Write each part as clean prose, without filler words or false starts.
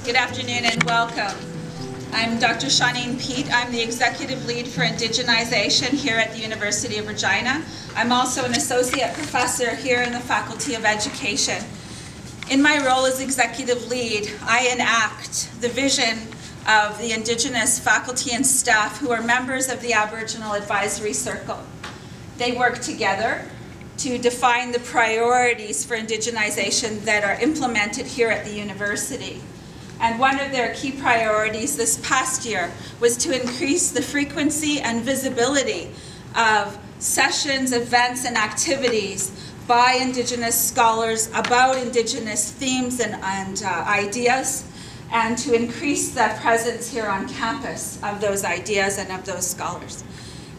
Good afternoon and welcome. I'm Dr. Shauneen Pete. I'm the Executive Lead for Indigenization here at the University of Regina. I'm also an Associate Professor here in the Faculty of Education. In my role as Executive Lead, I enact the vision of the Indigenous faculty and staff who are members of the Aboriginal Advisory Circle. They work together to define the priorities for indigenization that are implemented here at the university. And one of their key priorities this past year was to increase the frequency and visibility of sessions, events, and activities by Indigenous scholars about Indigenous themes and ideas, and to increase the presence here on campus of those ideas and of those scholars.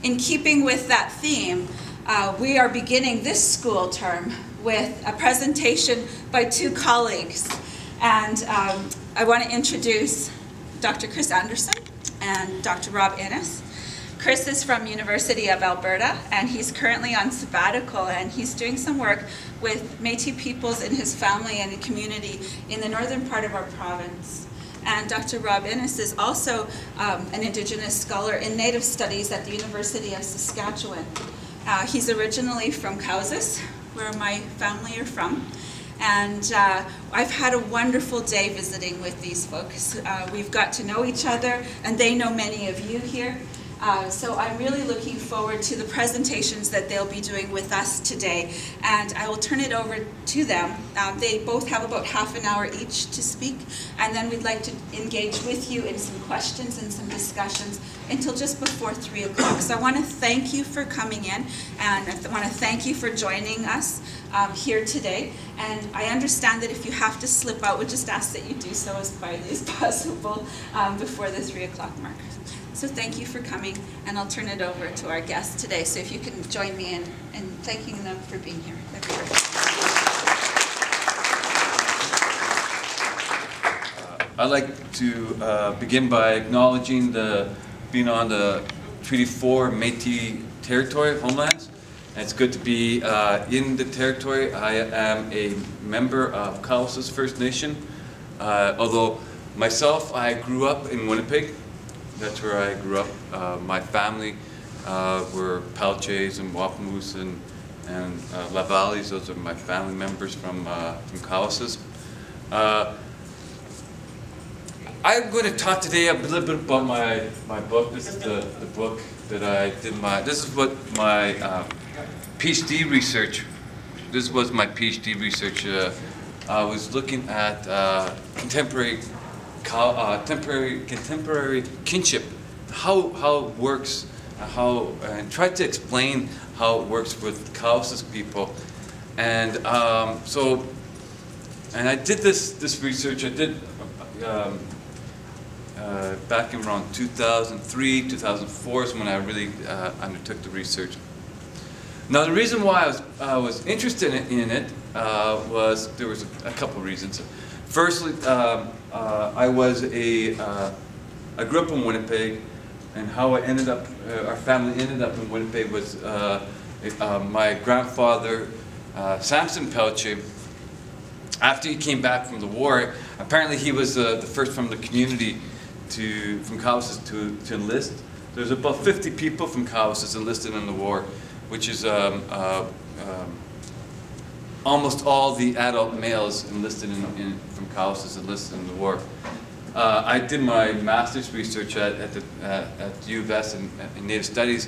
In keeping with that theme, we are beginning this school term with a presentation by two colleagues. And I want to introduce Dr. Chris Anderson and Dr. Rob Innes. Chris is from University of Alberta, and he's currently on sabbatical, and he's doing some work with Métis peoples in his family and community in the northern part of our province. And Dr. Rob Innes is also an Indigenous scholar in Native Studies at the University of Saskatchewan. He's originally from Cowsas, where my family are from. And I've had a wonderful day visiting with these folks. We've got to know each other, and they know many of you here. So I'm really looking forward to the presentations that they'll be doing with us today. And I will turn it over to them. They both have about half an hour each to speak. And then we'd like to engage with you in some questions and some discussions until just before 3 o'clock. So I want to thank you for coming in, and I want to thank you for joining us here today. And I understand that if you have to slip out, we'll just ask that you do so as quietly as possible before the 3 o'clock mark. So thank you for coming, and I'll turn it over to our guests today. So if you can join me in thanking them for being here. That'd be great. I'd like to begin by acknowledging being on the Treaty 4 Métis territory, homelands. And it's good to be in the territory. I am a member of Cowsas First Nation. Although myself, I grew up in Winnipeg. That's where I grew up. My family were Palches and Wapamoose and Lavalis. Those are my family members from Cowsas. I'm going to talk today a little bit about my book. This is the book that I did this is what my PhD research, this was my PhD research. I was looking at contemporary kinship, how it works, and tried to explain how it works with Cowsas people. And and I did this research. I did back in around 2003, 2004 is when I really undertook the research. Now the reason why I was interested in it was there was a couple of reasons. Firstly, I grew up in Winnipeg, and how I ended up, our family ended up in Winnipeg was my grandfather, Samson Pelche. After he came back from the war, apparently he was the first from the community from Cowsas to enlist. There's about 50 people from Cowsas enlisted in the war, which is almost all the adult males enlisted from Cowsas enlisted in the war. I did my master's research at U of S in Native Studies,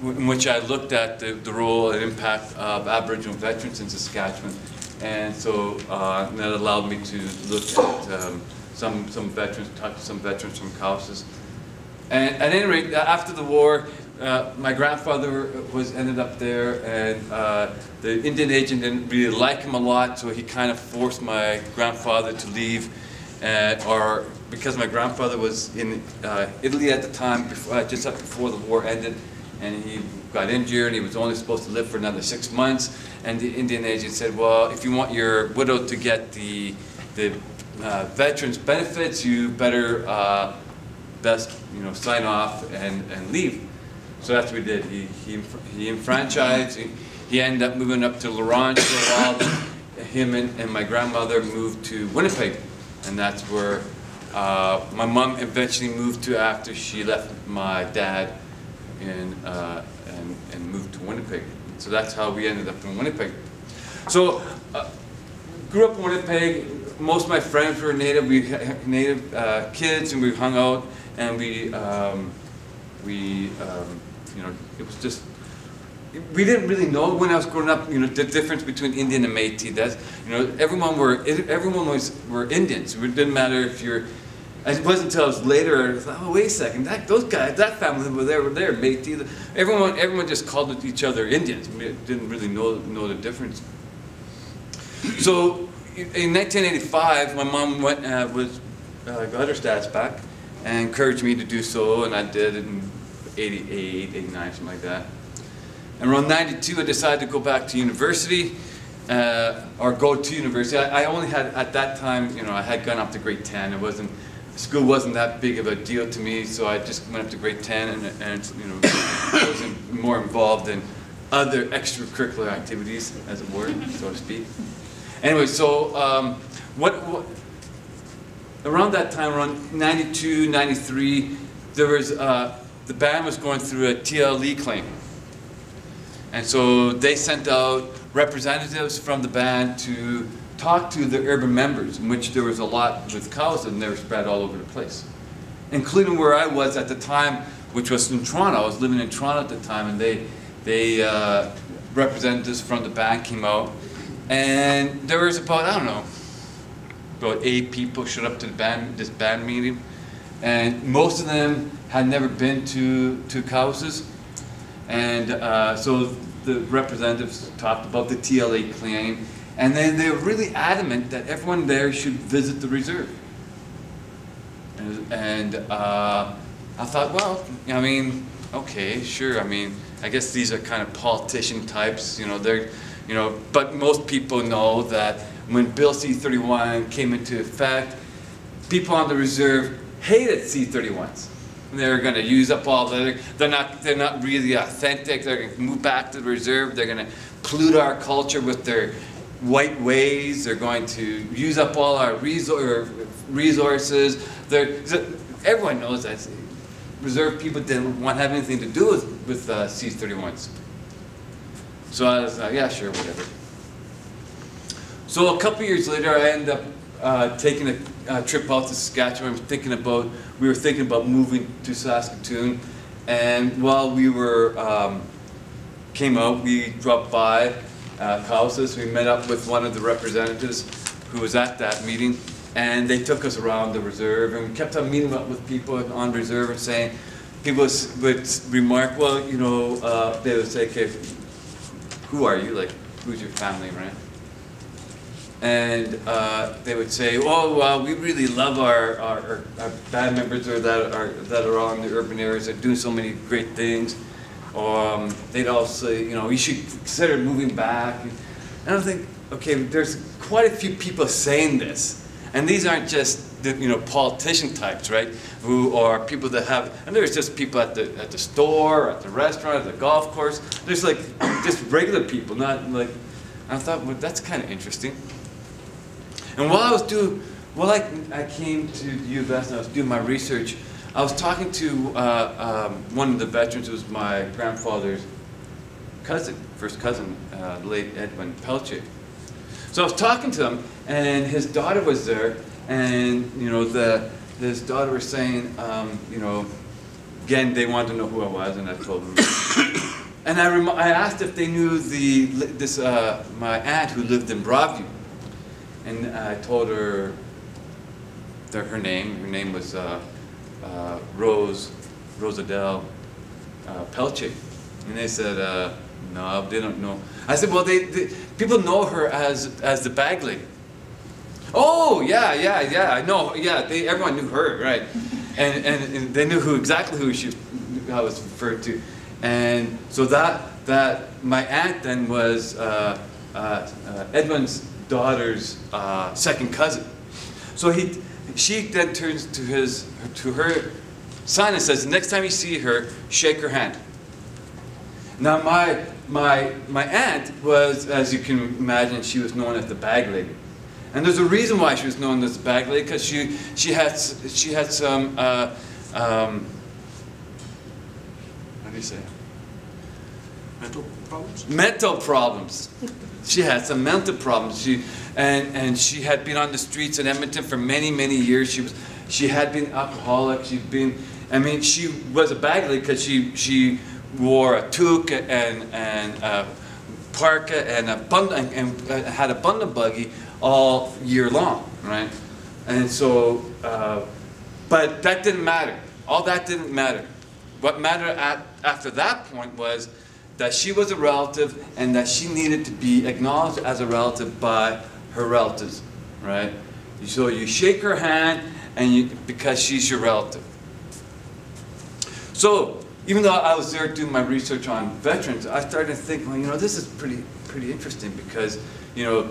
in which I looked at the role and impact of Aboriginal veterans in Saskatchewan, and so that allowed me to look at some veterans, talk to some veterans from Cowsas. And at any rate, after the war, my grandfather ended up there, and the Indian agent didn't really like him a lot, so he kind of forced my grandfather to leave, or because my grandfather was in Italy at the time, just before the war ended, and he got injured, and he was only supposed to live for another 6 months, and the Indian agent said, well, if you want your widow to get the veterans benefits, you better best sign off and leave. So that's what we did. He enfranchised. He ended up moving up to L'Orange for a while. Him and my grandmother moved to Winnipeg, and that's where My mom eventually moved to, after she left my dad and moved to Winnipeg. So that's how we ended up in Winnipeg. So grew up in Winnipeg. Most of my friends were Native. We had Native kids, and we hung out, and we you know, it was just, we didn't really know when I was growing up, you know, the difference between Indian and Métis. That's, you know, everyone were Indians. It didn't matter if you're. It wasn't until I was later, I thought, oh, wait a second, those guys, that family were there, Métis. Everyone just called each other Indians. We didn't really know the difference. So in 1985, my mom went, got her stats back and encouraged me to do so, and I did it in 88, 89, something like that. And around 92, I decided to go back to university, or go to university. I only had, at that time, you know, I had gone up to grade 10. School wasn't that big of a deal to me, so I just went up to grade 10 and you know, I was more involved in other extracurricular activities, as it were, so to speak. Anyway, so around that time, around 92, 93, there was, the band was going through a TLE claim. And so they sent out representatives from the band to talk to the urban members, in which there was a lot with cows, and they were spread all over the place, including where I was at the time, which was in Toronto. I was living in Toronto at the time, and they representatives from the band came out, and there was about, I don't know, about 8 people showed up to this band meeting, and most of them had never been to Cowses, and so the representatives talked about the TLA claim. And then they were really adamant that everyone there should visit the reserve. And I thought, well, I mean, okay, sure. I mean, I guess these are kind of politician types, you know. They're, you know, but most people know that when Bill C-31 came into effect, people on the reserve hated C-31s. They're going to use up all the. They're not really authentic. They're going to move back to the reserve. They're going to pollute our culture with their white ways. They're going to use up all our resources. Everyone knows that reserve people didn't want to have anything to do with C-31s. So I was like, yeah, sure, whatever. So a couple years later, I ended up taking a trip out to Saskatchewan. We were thinking about moving to Saskatoon, and while we were came out, we dropped by Cowses. We met up with one of the representatives who was at that meeting, and they took us around the reserve, and we kept on meeting up with people on reserve and saying, people would remark, well, you know, they would say, okay, who are you? Like, who's your family, right? And they would say, oh, well, we really love our band members that are on the urban areas. They're doing so many great things. Or they'd all say, you know, you should consider moving back. And I think, okay, there's quite a few people saying this. And these aren't just the, you know, politician types, right? Who are people that have, and there's just people at the store, at the restaurant, at the golf course. There's like just regular people, not like, I thought, well, that's kind of interesting. And while I came to the U of S and I was doing my research, I was talking to one of the veterans who was my grandfather's cousin, first cousin, late Edwin Pelche. So I was talking to him, and his daughter was there, and you know, his daughter was saying, you know, again, they wanted to know who I was, and I told them. And I asked if they knew my aunt who lived in Broadview, and I told her her name. Her name was Rosadelle Pelche, and they said no, they don't know. I said, well, people know her as the bag lady. Oh yeah, I know, yeah. Everyone knew her, right? And they knew exactly who I was referred to, and so that my aunt then was Edwin's daughter's second cousin. So she then turns to her son and says, next time you see her, shake her hand. Now my aunt was, as you can imagine, she was known as the bag lady. And there's a reason why she was known as the bag lady, because she had some how do you say it? Mental problems? Mental problems. She had some mental problems. And she had been on the streets in Edmonton for many, many years. She had been alcoholic. She was a bag lady because she wore a toque and a parka and had a bundle buggy all year long, right? And so, but that didn't matter. All that didn't matter. What mattered after that point was that she was a relative and that she needed to be acknowledged as a relative by her relatives, right? So you shake her hand because she's your relative. So even though I was there doing my research on veterans, I started to think, well, you know, this is pretty interesting because, you know,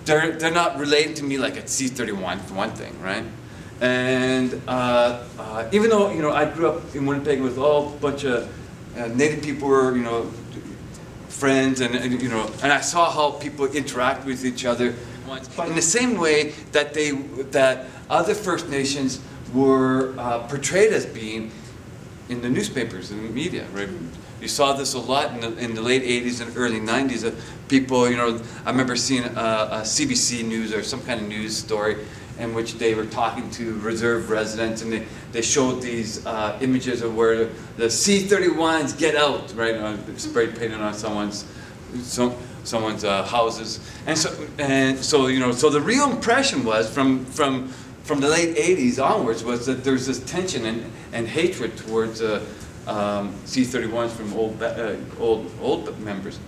they're not related to me like at C31 for one thing, right? And even though, you know, I grew up in Winnipeg with a bunch of Native people were, you know, friends, and you know, and I saw how people interact with each other in the same way that other First Nations were portrayed as being in the newspapers and the media, right? You saw this a lot in the late 80s and early 90s. People, you know, I remember seeing a CBC News or some kind of news story in which they were talking to reserve residents, and they showed these images of where the C31s get out, right? Spray painted on someone's houses, and so you know, so the real impression was from the late 80s onwards was that there's this tension and hatred towards C31s from old members,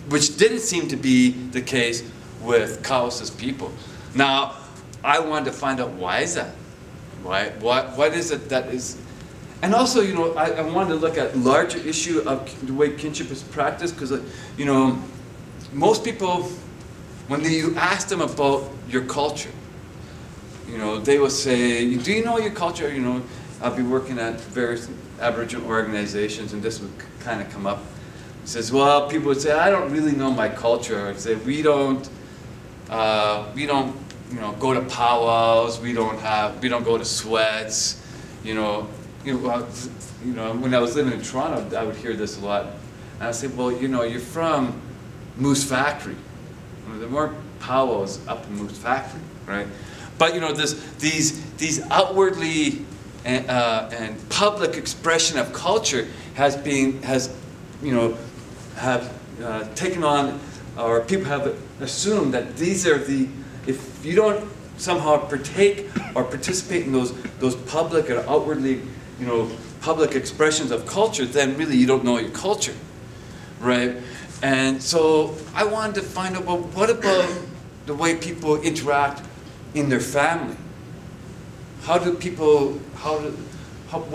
which didn't seem to be the case with Cowess's people. Now, I wanted to find out why is that? What is it that is? And also, you know, I wanted to look at larger issue of the way kinship is practiced, because, you know, most people, when you ask them about your culture, you know, they will say, do you know your culture? You know, I'll be working at various Aboriginal organizations, and this would kind of come up. He says, well, people would say, I don't really know my culture. I'd say, we don't, you know, go to powwows. We don't go to sweats. You know, when I was living in Toronto, I would hear this a lot. And I'd say, well, you know, you're from Moose Factory. You know, there weren't powwows up in Moose Factory, right? But you know, these outwardly and public expression of culture have taken on, or people have assumed that these are the, if you don't somehow partake or participate in those public or outwardly, you know, public expressions of culture, then really you don't know your culture, right? And so I wanted to find out, well, what about the way people interact in their family? What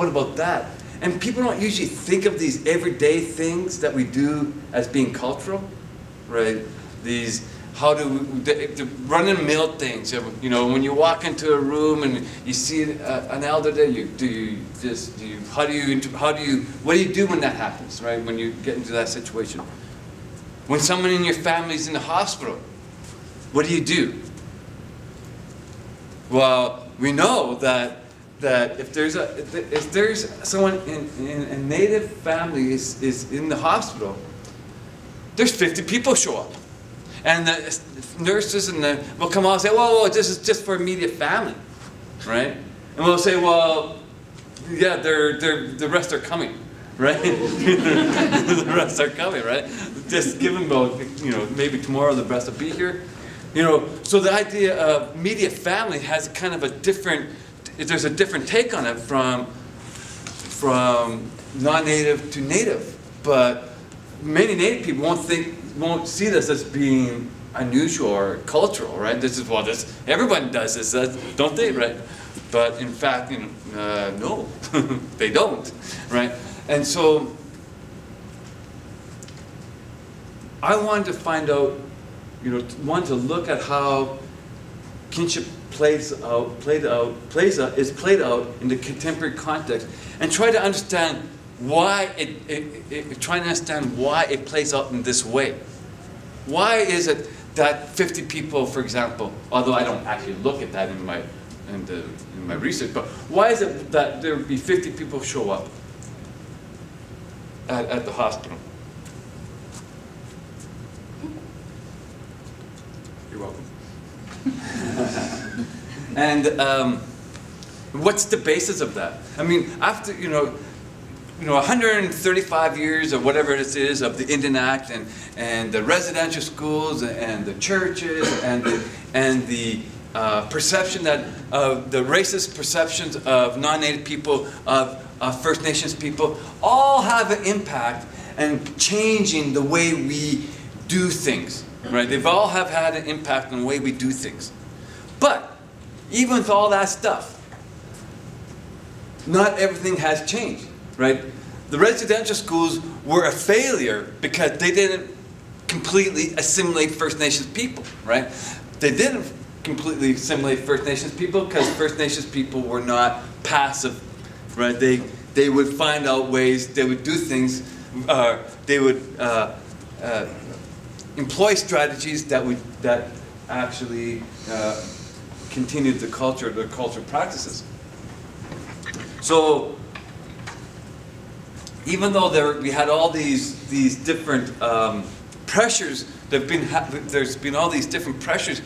about that? And people don't usually think of these everyday things that we do as being cultural, right? These, the run-of-the-mill things. You know, when you walk into a room and you see an elder there, what do you do when that happens, right? When you get into that situation. When someone in your family is in the hospital, what do? Well, we know that if there's someone in a Native family is in the hospital, there's 50 people show up. And the nurses will come out and say, whoa, this is just for immediate family, right? And we'll say, well, yeah, the rest are coming, right? The rest are coming, right? Just give them, you know, maybe tomorrow the rest will be here. You know, so the idea of immediate family has kind of a different, there's a different take on it from non-Native to Native. But many Native people won't see this as being unusual or cultural, right? This is, well, everyone does this, don't they, right? But in fact, you know, no, they don't, right? And so I wanted to find out, you know, wanted to look at how kinship is played out in the contemporary context, and try to understand why it plays out in this way. Why is it that 50 people, for example, although I don't actually look at that in my research, but why is it that there would be 50 people show up at the hospital? You're welcome. And what's the basis of that? I mean, after 135 years or whatever it is of the Indian Act and the residential schools and the churches and the perception that the racist perceptions of non-Native people, of First Nations people, all have an impact and changing the way we do things, right? They've all have had an impact on the way we do things. But even with all that stuff, not everything has changed, right? The residential schools were a failure because they didn't completely assimilate First Nations people, right? They didn't completely assimilate First Nations people because First Nations people were not passive, right? They would find out ways, they would do things, they would employ strategies that actually continued the cultural practices. So even though we had all these different pressures, there's been all these different pressures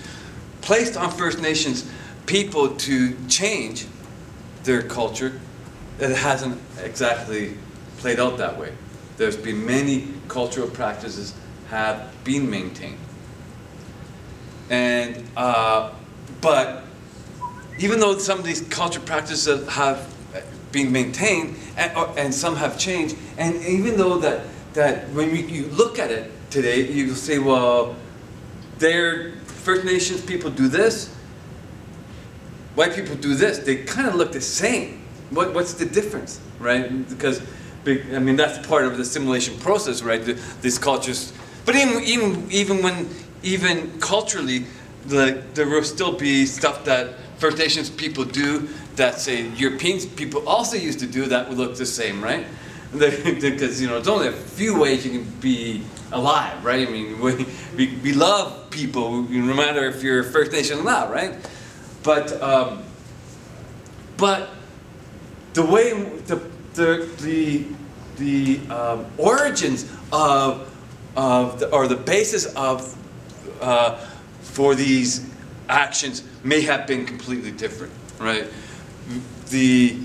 placed on First Nations people to change their culture, it hasn't exactly played out that way. There's been many cultural practices have been maintained. And, but even though some of these cultural practices have been maintained and some have changed, and even though that when you look at it today, you say, well, First Nations people do this, white people do this. They kind of look the same. What's the difference, right? Because, I mean, that's part of the assimilation process, right? These cultures, but even culturally, there will still be stuff that First Nations people do that, say, European people also used to do that would look the same, right? Because, there's only a few ways you can be alive, right? I mean, we love people, no matter if you're First Nation or not, right? But the way, the origins or the basis of, for these actions may have been completely different, right? The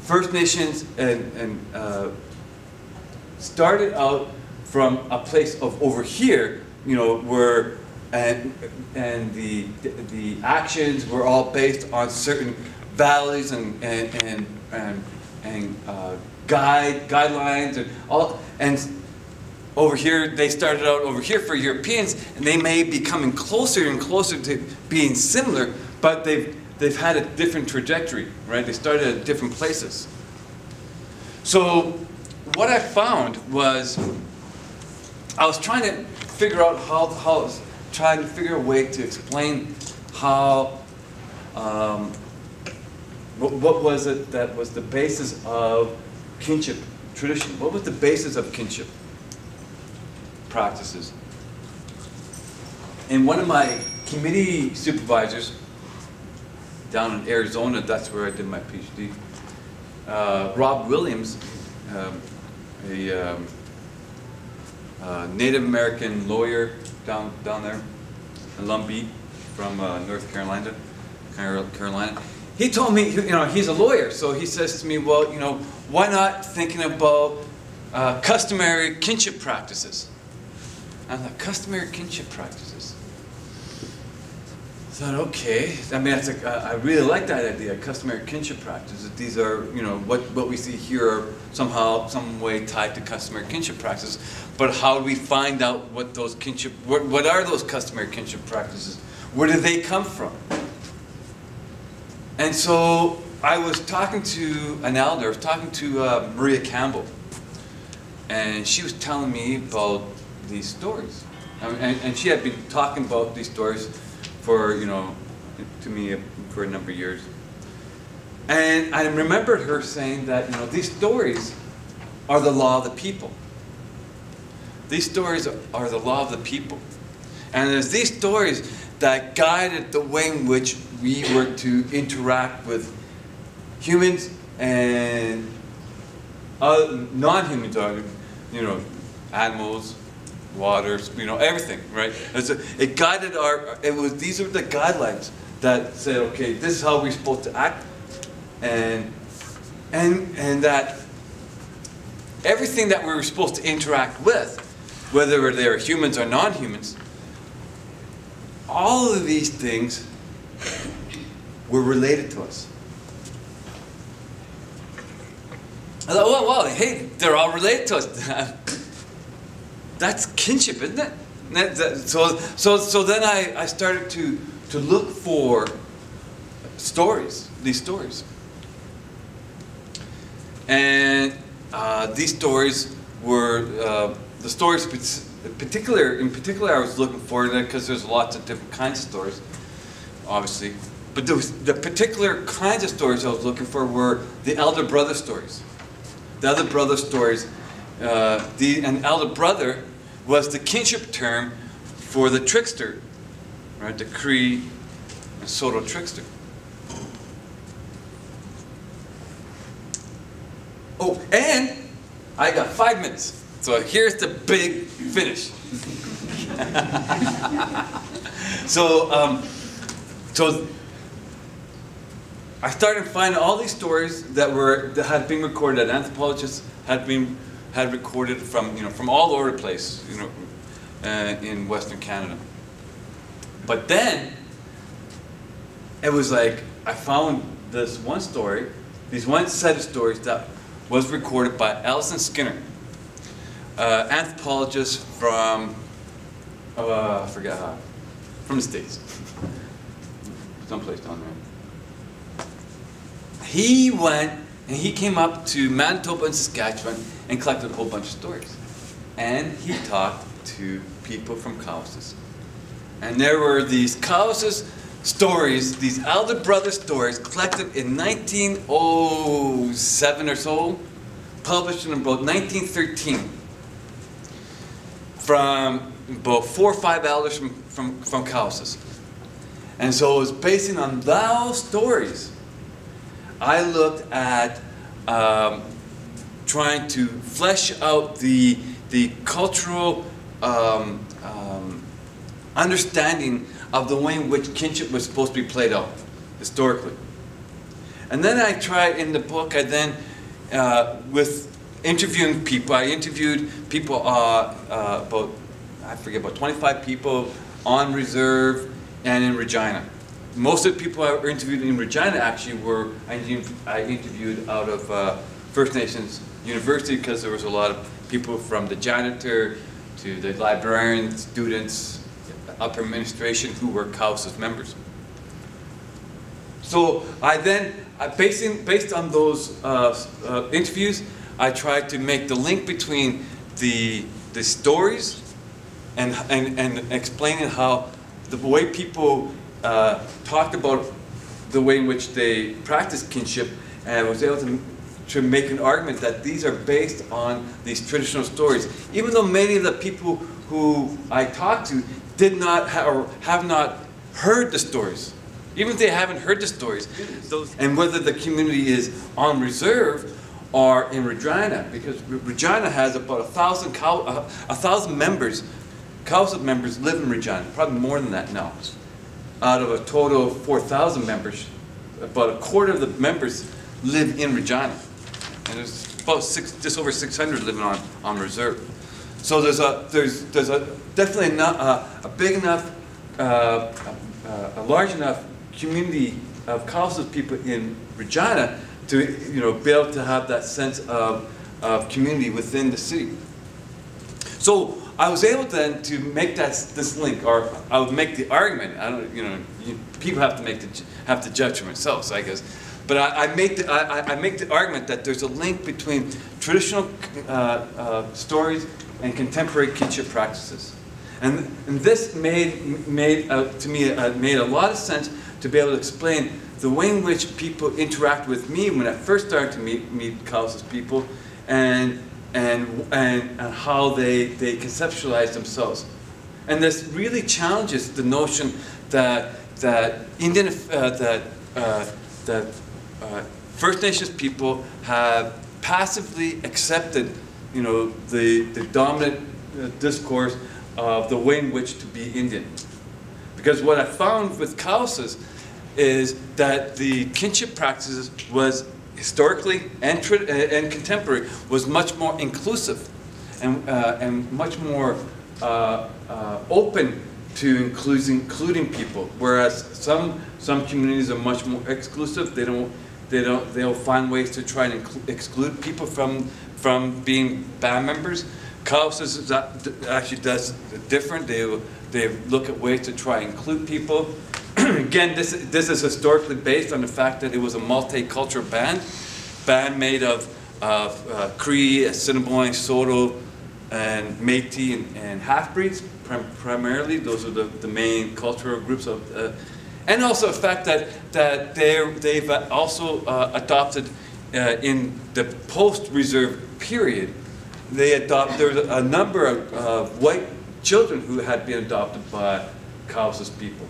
First Nations started out from a place of over here, where and the actions were all based on certain values and guidelines and all, and over here they started out over here for Europeans, and they may be coming closer and closer to being similar, but they've had a different trajectory, right? They started at different places. So what I found was I was trying to figure out trying to figure a way to explain how what was it that was the basis of kinship tradition? What was the basis of kinship practices? And one of my committee supervisors down in Arizona, that's where I did my PhD, Rob Williams, a Native American lawyer down there in Lumbee from North Carolina. He told me, he's a lawyer, so he says to me, well, why not thinking about customary kinship practices? I'm like, customary kinship practices? I thought, okay. I mean, I really like that idea, customary kinship practices. These are, what we see here are somehow, some way tied to customary kinship practices. But how do we find out what those kinship, what are those customary kinship practices? Where do they come from? And so I was talking to an elder, I was talking to Maria Campbell, and she was telling me about these stories. And she had been talking about these stories for, to me for a number of years. And I remembered her saying that, these stories are the law of the people. These stories are the law of the people. And there's these stories that guided the way in which we were to interact with humans and non-humans, you know, animals, waters, you know, everything, right? It guided these are the guidelines that said, okay, this is how we're supposed to act, and that everything that we were supposed to interact with, whether they're humans or non-humans, all of these things were related to us. I thought, well, hey, they're all related to us. That's kinship, isn't it? So then I started to look for these stories. And these stories were the stories in particular I was looking for, because there's lots of different kinds of stories, obviously. But the particular kinds of stories I was looking for were the elder brother stories. The elder brother stories, an elder brother was the kinship term for the trickster, right? The Cree and Soto trickster. Oh, and I got 5 minutes. So here's the big finish. So I started finding all these stories that had been recorded, that anthropologists had recorded from all over the place, in Western Canada. But then it was like I found this one set of stories that was recorded by Alison Skinner, anthropologist from I forget how, from the States, someplace down there. He went and he came up to Manitoba and Saskatchewan and collected a whole bunch of stories. And he talked to people from Cowessess. And there were these Cowessess stories, these elder brother stories, collected in 1907 or so, published in about 1913, from about 4 or 5 elders from Cowessess. And so it was based on those stories. I looked at trying to flesh out the cultural understanding of the way in which kinship was supposed to be played out historically. And then I tried in the book, with interviewing people, I interviewed people, about 25 people on reserve and in Regina. Most of the people I interviewed in Regina actually I interviewed out of First Nations University, because there was a lot of people from the janitor to the librarians, students, upper administration who were Cowessess members. So I then, based on those interviews, I tried to make the link between the stories and explaining how the way people talked about the way in which they practiced kinship, and I was able to make an argument that these are based on these traditional stories. Even though many of the people who I talked to did not or have not heard the stories. Even if they haven't heard the stories, and whether the community is on reserve or in Regina, because Regina has about 1,000 members, Cowessess members live in Regina, probably more than that now. Out of a total of 4,000 members, about a quarter of the members live in Regina, and there's about just over 600 living on reserve. So there's definitely a big enough, a large enough community of Cowessess people in Regina to be able to have that sense of community within the city. So I was able then to make this link, or I would make the argument. I don't, people have to judge for themselves, I guess. But I make the argument that there's a link between traditional stories and contemporary kinship practices, and this made to me made a lot of sense to be able to explain the way in which people interact with me when I first started to meet Cowessess people, and how they conceptualize themselves. And this really challenges the notion that First Nations people have passively accepted, you know, the dominant discourse of the way in which to be Indian. Because what I found with Cowessess is that the kinship practices was historically and contemporary was much more inclusive and much more open to including people, whereas some communities are much more exclusive. They'll find ways to try and exclude people from being band members. Cowessess actually does different. They look at ways to try and include people. Again, this is historically based on the fact that it was a multicultural band made of Cree, Assiniboine, Saulteaux, and Métis and half-breeds primarily. Those are the main cultural groups of, and also the fact that they've also adopted in the post-reserve period. There's a number of white children who had been adopted by Cowessess people.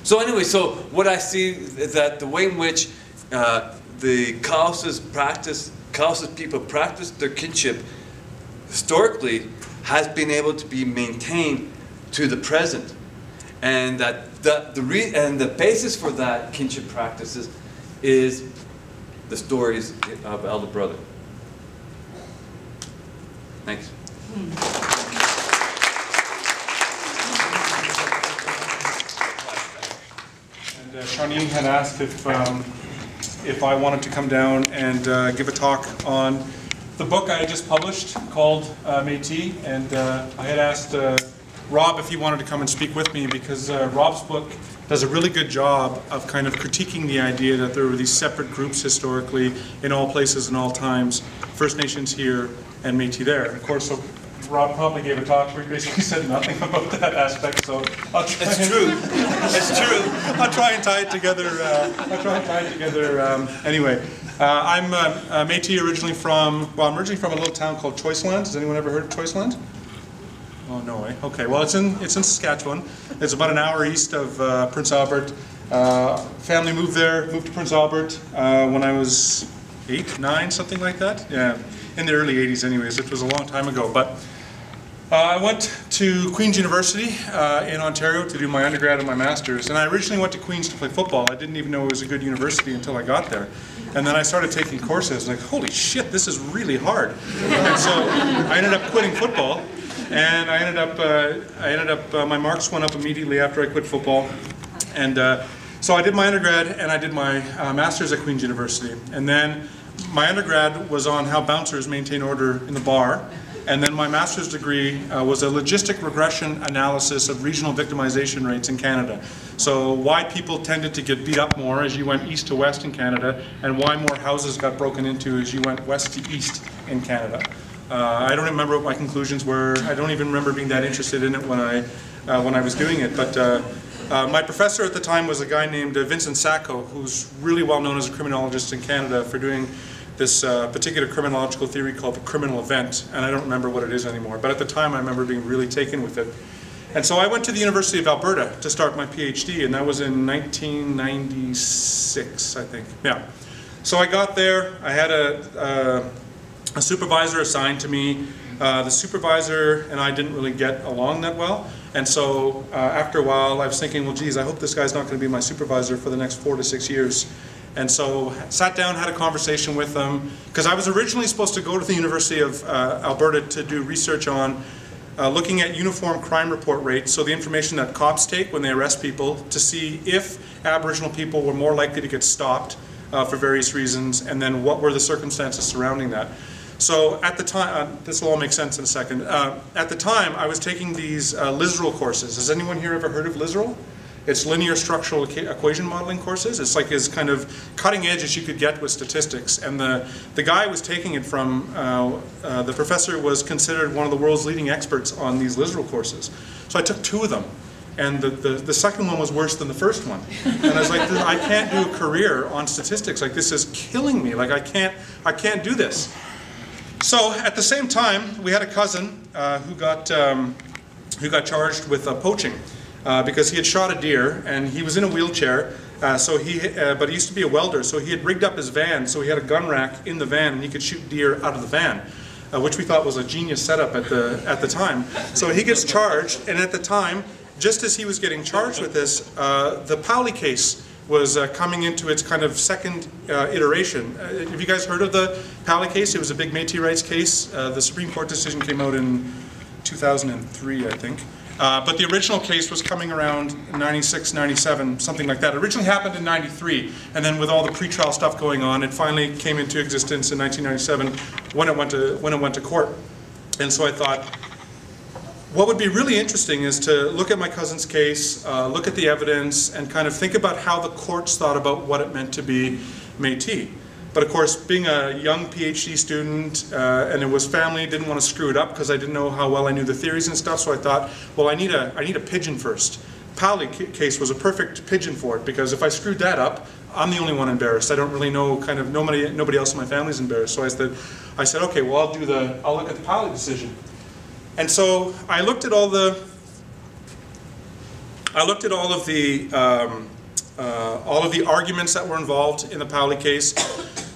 So anyway, so what I see is that the way in which the Cowessess people practice their kinship historically has been able to be maintained to the present, and that the basis for that kinship practices is the stories of Elder Brother. Thanks. And Shauneen had asked if I wanted to come down and give a talk on the book I had just published called Métis, and I had asked Rob if he wanted to come and speak with me, because Rob's book does a really good job of kind of critiquing the idea that there were these separate groups historically in all places and all times, First Nations here and Métis there. And of course, so Rob probably gave a talk where he basically said nothing about that aspect, so I'll try. It's true. It's true. I'll try and tie it together. Anyway, I'm Métis originally from. Well, I'm originally from a little town called Choiceland. Has anyone ever heard of Choiceland? Oh no way. Okay. Well, it's in Saskatchewan. It's about an hour east of Prince Albert. Family moved to Prince Albert when I was 8, 9, something like that. Yeah, in the early 80s, anyways. It was a long time ago, but. I went to Queen's University in Ontario to do my undergrad and my master's, and I originally went to Queen's to play football. I didn't even know it was a good university until I got there. And then I started taking courses, like, holy shit, this is really hard. And so I ended up quitting football, and my marks went up immediately after I quit football. And so I did my undergrad and I did my master's at Queen's University. And then my undergrad was on how bouncers maintain order in the bar. And then my master's degree was a logistic regression analysis of regional victimization rates in Canada. So why people tended to get beat up more as you went east to west in Canada, and why more houses got broken into as you went west to east in Canada. I don't remember what my conclusions were. I don't even remember being that interested in it when I was doing it. But my professor at the time was a guy named Vincent Sacco, who's really well known as a criminologist in Canada for doing this particular criminological theory called the criminal event, and I don't remember what it is anymore, but at the time I remember being really taken with it. And so I went to the University of Alberta to start my PhD, and that was in 1996, I think. Yeah. So I got there, I had a supervisor assigned to me. The supervisor and I didn't really get along that well, and so after a while I was thinking, well geez, I hope this guy's not going to be my supervisor for the next 4 to 6 years. And so sat down, had a conversation with them, because I was originally supposed to go to the University of Alberta to do research on looking at uniform crime report rates, so the information that cops take when they arrest people, to see if Aboriginal people were more likely to get stopped for various reasons, and then what were the circumstances surrounding that. So at the time, this will all make sense in a second, at the time I was taking these LISREL courses. Has anyone here ever heard of LISREL? It's linear structural equation modeling courses. It's like as kind of cutting edge as you could get with statistics. And the guy I was taking it from, the professor was considered one of the world's leading experts on these LISREL courses. So I took 2 of them. And the second one was worse than the first one. And I was like, I can't do a career on statistics. Like, this is killing me. Like, I can't do this. So at the same time, we had a cousin who got charged with poaching because he had shot a deer and he was in a wheelchair. But he used to be a welder, so he had rigged up his van, so he had a gun rack in the van and he could shoot deer out of the van, which we thought was a genius setup at the time. So he gets charged, and at the time, just as he was getting charged with this, the Powley case was coming into its kind of second iteration. Have you guys heard of the Powley case? It was a big Métis rights case. The Supreme Court decision came out in 2003, I think. But the original case was coming around 96, 97, something like that. It originally happened in 93, and then with all the pretrial stuff going on, it finally came into existence in 1997 when it went to court. And so I thought, what would be really interesting is to look at my cousin's case, look at the evidence, and kind of think about how the courts thought about what it meant to be Métis. But of course, being a young PhD student, and it was family, didn't want to screw it up because I didn't know how well I knew the theories and stuff, so I thought, well, I need a pigeon first. Powley case was a perfect pigeon for it, because if I screwed that up, I'm the only one embarrassed. I don't really know, kind of, nobody else in my family's embarrassed. So I said, okay, well, I'll look at the Powley decision. And so I looked at all of the arguments that were involved in the Powley case.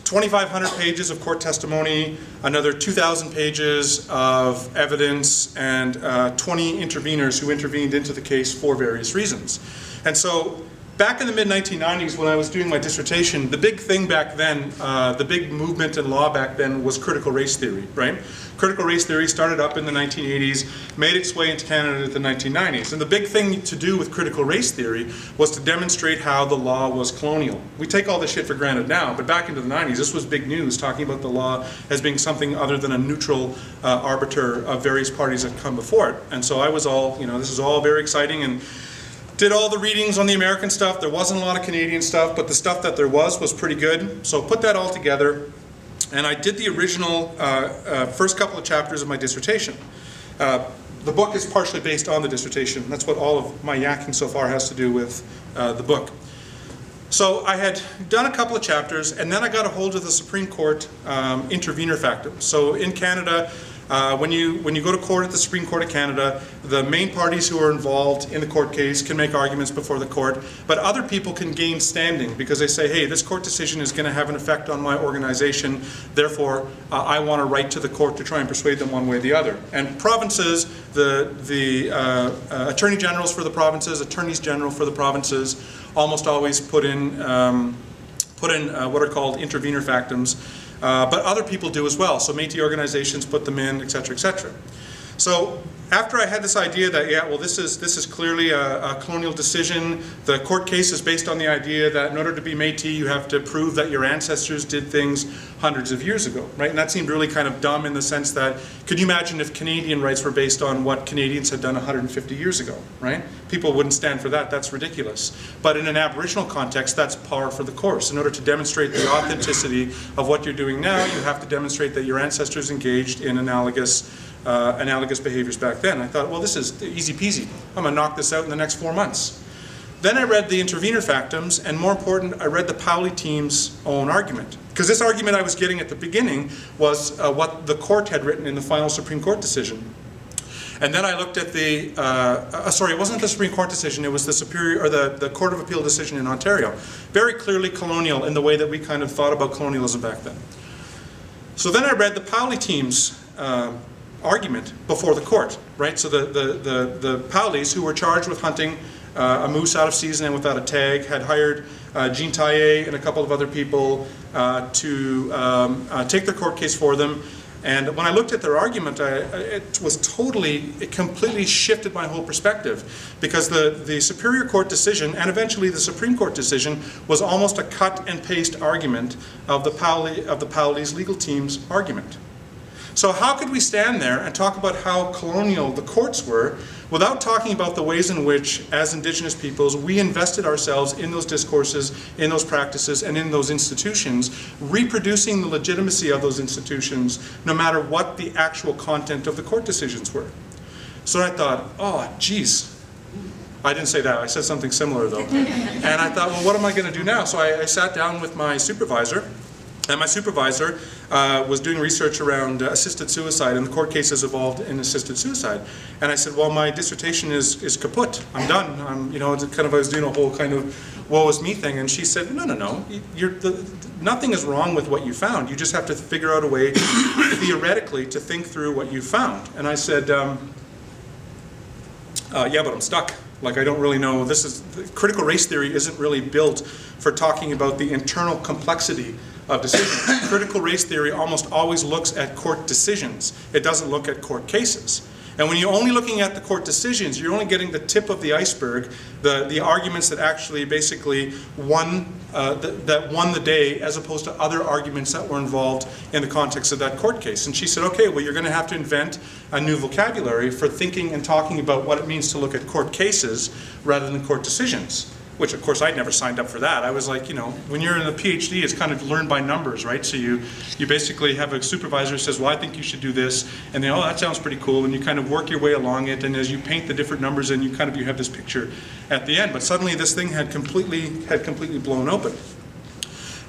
2,500 pages of court testimony, another 2,000 pages of evidence, and 20 interveners who intervened into the case for various reasons. And so back in the mid-1990s when I was doing my dissertation, the big thing back then, the big movement in law back then was critical race theory, right? Critical race theory started up in the 1980s, made its way into Canada in the 1990s. And the big thing to do with critical race theory was to demonstrate how the law was colonial. We take all this shit for granted now, but back into the 90s, this was big news, talking about the law as being something other than a neutral arbiter of various parties that come before it. And so I was all, this is all very exciting, and did all the readings on the American stuff. There wasn't a lot of Canadian stuff, but the stuff that there was pretty good. So put that all together, and I did the original first couple of chapters of my dissertation. The book is partially based on the dissertation. That's what all of my yakking so far has to do with the book. So I had done a couple of chapters, and then I got a hold of the Supreme Court intervener factum. So in Canada, when you go to court at the Supreme Court of Canada, the main parties who are involved in the court case can make arguments before the court, but other people can gain standing because they say, hey, this court decision is going to have an effect on my organization, therefore I want to write to the court to try and persuade them one way or the other. And provinces, the attorney generals for the provinces, attorneys general for the provinces, almost always put in what are called intervener factums. But other people do as well. So Métis organizations put them in, et cetera, et cetera. So after I had this idea that, yeah, well, this is clearly a colonial decision. The court case is based on the idea that in order to be Métis, you have to prove that your ancestors did things hundreds of years ago, right? And that seemed really kind of dumb in the sense that, could you imagine if Canadian rights were based on what Canadians had done 150 years ago, right? People wouldn't stand for that. That's ridiculous. But in an Aboriginal context, that's par for the course. In order to demonstrate the authenticity of what you're doing now, you have to demonstrate that your ancestors engaged in analogous behaviors back then. I thought, well, this is easy peasy. I'm going to knock this out in the next 4 months. Then I read the intervener factums, and more important, I read the Powley team's own argument. Because this argument I was getting at the beginning was what the court had written in the final Supreme Court decision. And then I looked at the, sorry, it wasn't the Supreme Court decision, it was the Superior, or the Court of Appeal decision in Ontario. Very clearly colonial in the way that we kind of thought about colonialism back then. So then I read the Powley team's argument before the court, right? So the Powleys, who were charged with hunting a moose out of season and without a tag, had hired Jean Taillé and a couple of other people to take their court case for them. And when I looked at their argument, it completely shifted my whole perspective, because the Superior Court decision and eventually the Supreme Court decision was almost a cut and paste argument of the Powley's legal team's argument. So how could we stand there and talk about how colonial the courts were without talking about the ways in which, as Indigenous peoples, we invested ourselves in those discourses, in those practices, and in those institutions, reproducing the legitimacy of those institutions no matter what the actual content of the court decisions were? So I thought, oh, geez. I didn't say that. I said something similar, though. And I thought, well, what am I going to do now? So I sat down with my supervisor, And my supervisor was doing research around assisted suicide, and the court cases involved in assisted suicide. And I said, well, my dissertation is kaput. I'm done. You know, it's kind of, I was doing a whole kind of woe is me thing. And she said, no, no, no. Nothing is wrong with what you found. You just have to figure out a way, theoretically, to think through what you found. And I said, yeah, but I'm stuck. Like, I don't really know. Critical race theory isn't really built for talking about the internal complexity of decisions. Critical race theory almost always looks at court decisions. It doesn't look at court cases. And when you're only looking at the court decisions, you're only getting the tip of the iceberg, the arguments that actually basically won the day, as opposed to other arguments that were involved in the context of that court case. And she said, okay, well, you're going to have to invent a new vocabulary for thinking and talking about what it means to look at court cases rather than court decisions. Which, of course, I'd never signed up for that. I was like, you know, when you're in a PhD, it's kind of learn by numbers, right? So you basically have a supervisor who says, well, I think you should do this, and then, oh, that sounds pretty cool, and you kind of work your way along it, and as you paint the different numbers, and you have this picture at the end. But suddenly this thing had completely blown open.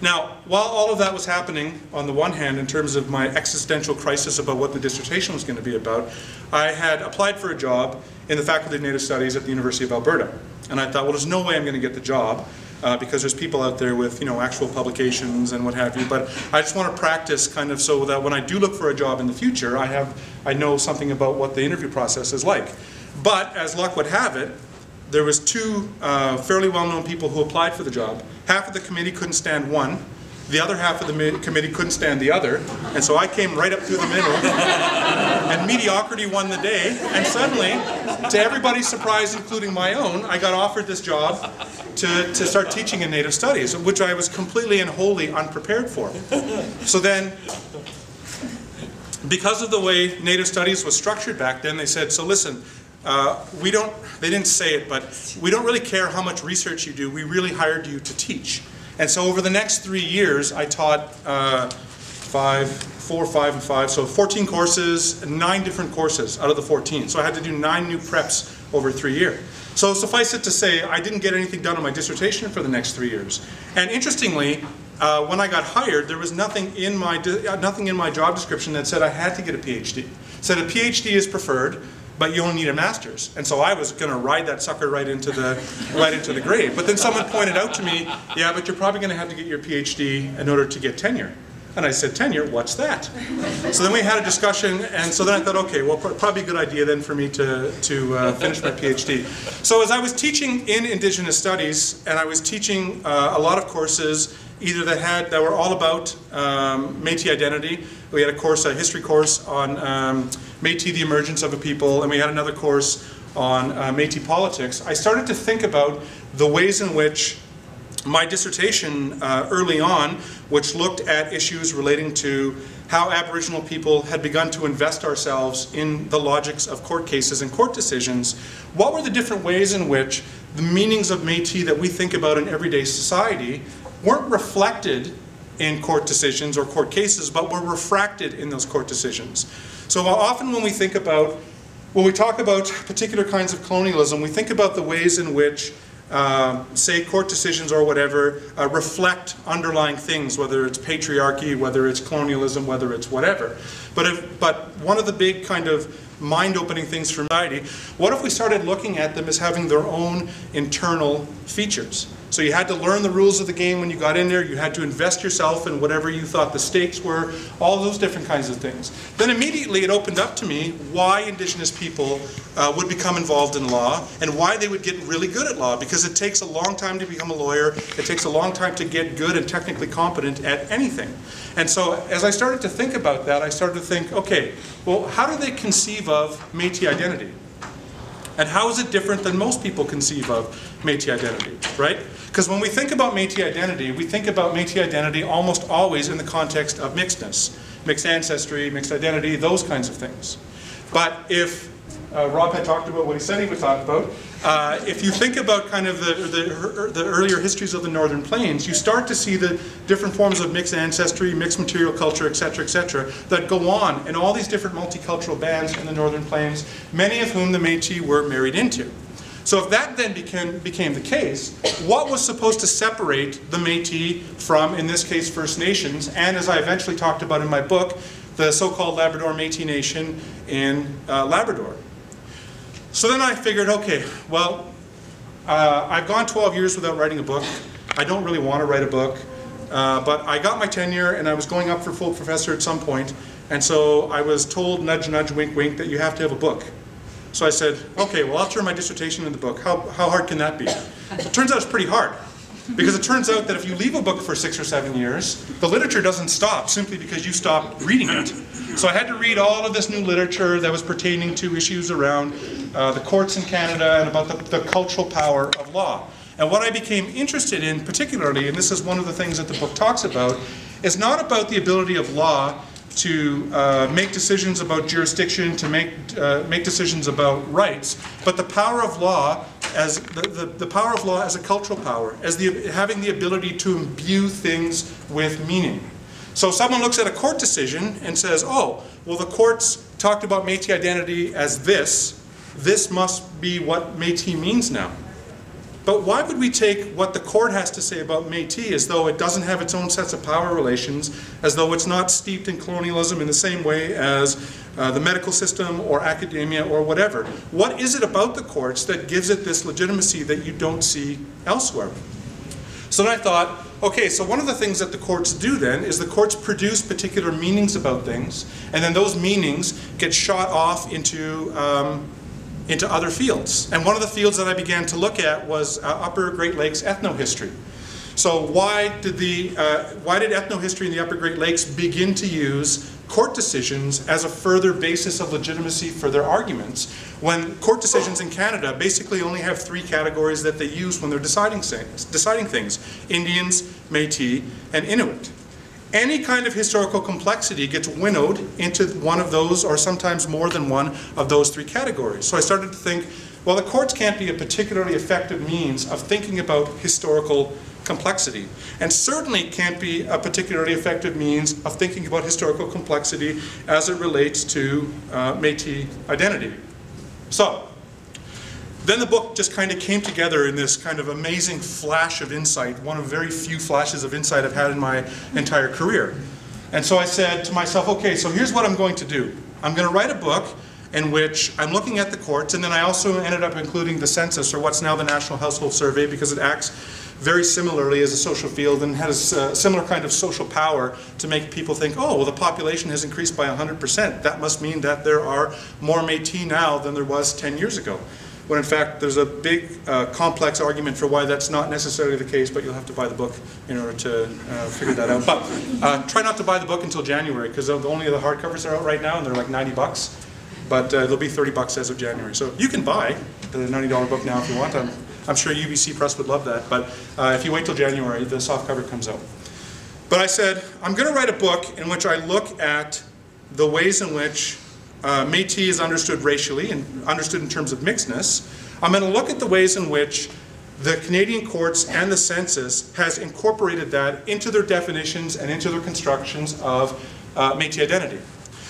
Now, while all of that was happening, on the one hand, in terms of my existential crisis about what the dissertation was going to be about, I had applied for a job in the Faculty of Native Studies at the University of Alberta. And I thought, well, there's no way I'm going to get the job because there's people out there with, you know, actual publications and what have you. But I just want to practice kind of so that when I do look for a job in the future, I know something about what the interview process is like. But as luck would have it, there was two fairly well-known people who applied for the job. Half of the committee couldn't stand one. The other half of the committee couldn't stand the other. And so I came right up through the middle. And mediocrity won the day. And suddenly, to everybody's surprise, including my own, I got offered this job to start teaching in Native Studies, which I was completely and wholly unprepared for. So then, because of the way Native Studies was structured back then, they said, so listen, they didn't say it, but we don't really care how much research you do. We really hired you to teach. And so over the next 3 years, I taught 4, 5, and 5, so 14 courses, 9 different courses out of the 14. So I had to do 9 new preps over 3 years. So suffice it to say, I didn't get anything done on my dissertation for the next 3 years. And interestingly, when I got hired, there was nothing in my job description that said I had to get a PhD. It said a PhD is preferred, but you only need a master's. And so I was going to ride that sucker right into the grave. But then someone pointed out to me, yeah, but you're probably going to have to get your PhD in order to get tenure. And I said, tenure? What's that? So then we had a discussion, and so then I thought, okay, well, probably a good idea then for me to finish my PhD. So as I was teaching in Indigenous Studies, and I was teaching a lot of courses either that were all about Métis identity. We had a course, a history course on Métis, the emergence of a people, and we had another course on Métis politics. I started to think about the ways in which my dissertation early on, which looked at issues relating to how Aboriginal people had begun to invest ourselves in the logics of court cases and court decisions, what were the different ways in which the meanings of Métis that we think about in everyday society weren't reflected in court decisions or court cases, but were refracted in those court decisions. So often when we talk about particular kinds of colonialism, we think about the ways in which say court decisions or whatever reflect underlying things, whether it's patriarchy, whether it's colonialism, whether it's whatever. But one of the big kind of mind-opening things for society, what if we started looking at them as having their own internal features? So you had to learn the rules of the game when you got in there, you had to invest yourself in whatever you thought the stakes were, all those different kinds of things. Then immediately it opened up to me why Indigenous people would become involved in law and why they would get really good at law, because it takes a long time to become a lawyer, it takes a long time to get good and technically competent at anything. And so as I started to think about that, I started to think, okay, well, how do they conceive of Métis identity? And how is it different than most people conceive of Métis identity, right? Because when we think about Métis identity, we think about Métis identity almost always in the context of mixedness. Mixed ancestry, mixed identity, those kinds of things. But if Rob had talked about what he said he would talk about, if you think about kind of the earlier histories of the Northern Plains, you start to see the different forms of mixed ancestry, mixed material culture, etc., that go on in all these different multicultural bands in the Northern Plains, many of whom the Métis were married into. So if that then became the case, what was supposed to separate the Métis from, in this case, First Nations, and as I eventually talked about in my book, the so-called Labrador Métis Nation in Labrador. So then I figured, okay, well, I've gone 12 years without writing a book. I don't really want to write a book, but I got my tenure and I was going up for full professor at some point, and so I was told, nudge, nudge, wink, wink, that you have to have a book. So I said, okay, well, I'll turn my dissertation into the book. How hard can that be? It turns out it's pretty hard, because it turns out that if you leave a book for 6 or 7 years, the literature doesn't stop simply because you stopped reading it. So I had to read all of this new literature that was pertaining to issues around the courts in Canada and about the cultural power of law. And what I became interested in particularly, and this is one of the things that the book talks about, is not about the ability of law to make decisions about jurisdiction, to make decisions about rights, but the power of law as the power of law as a cultural power, as having the ability to imbue things with meaning. So someone looks at a court decision and says, oh, well, the courts talked about Métis identity as this. This must be what Métis means now. But why would we take what the court has to say about Métis as though it doesn't have its own sets of power relations, as though it's not steeped in colonialism in the same way as the medical system or academia or whatever? What is it about the courts that gives it this legitimacy that you don't see elsewhere? So then I thought, okay, so one of the things that the courts do then is the courts produce particular meanings about things, and then those meanings get shot off into other fields. And one of the fields that I began to look at was Upper Great Lakes ethnohistory. So why did ethnohistory in the Upper Great Lakes begin to use court decisions as a further basis of legitimacy for their arguments, when court decisions in Canada basically only have 3 categories that they use when they're deciding things: Indians, Métis, and Inuit. Any kind of historical complexity gets winnowed into one of those, or sometimes more than one of those 3 categories. So I started to think, well, the courts can't be a particularly effective means of thinking about historical complexity, and certainly can't be a particularly effective means of thinking about historical complexity as it relates to Métis identity. So then the book just kind of came together in this kind of amazing flash of insight, one of very few flashes of insight I've had in my entire career. And so I said to myself, okay, so here's what I'm going to do. I'm going to write a book in which I'm looking at the courts, and then I also ended up including the census, or what's now the National Household Survey, because it acts very similarly as a social field and has a similar kind of social power to make people think, oh, well, the population has increased by 100%. That must mean that there are more Métis now than there was 10 years ago. When in fact there's a big complex argument for why that's not necessarily the case, but you'll have to buy the book in order to figure that out. But try not to buy the book until January, because only the hardcovers are out right now and they're like 90 bucks. But they'll be 30 bucks as of January. So you can buy the $90 book now if you want. I'm sure UBC Press would love that, but if you wait till January, the soft cover comes out. But I said, I'm going to write a book in which I look at the ways in which Métis is understood racially and understood in terms of mixedness. I'm going to look at the ways in which the Canadian courts and the census has incorporated that into their definitions and into their constructions of Métis identity.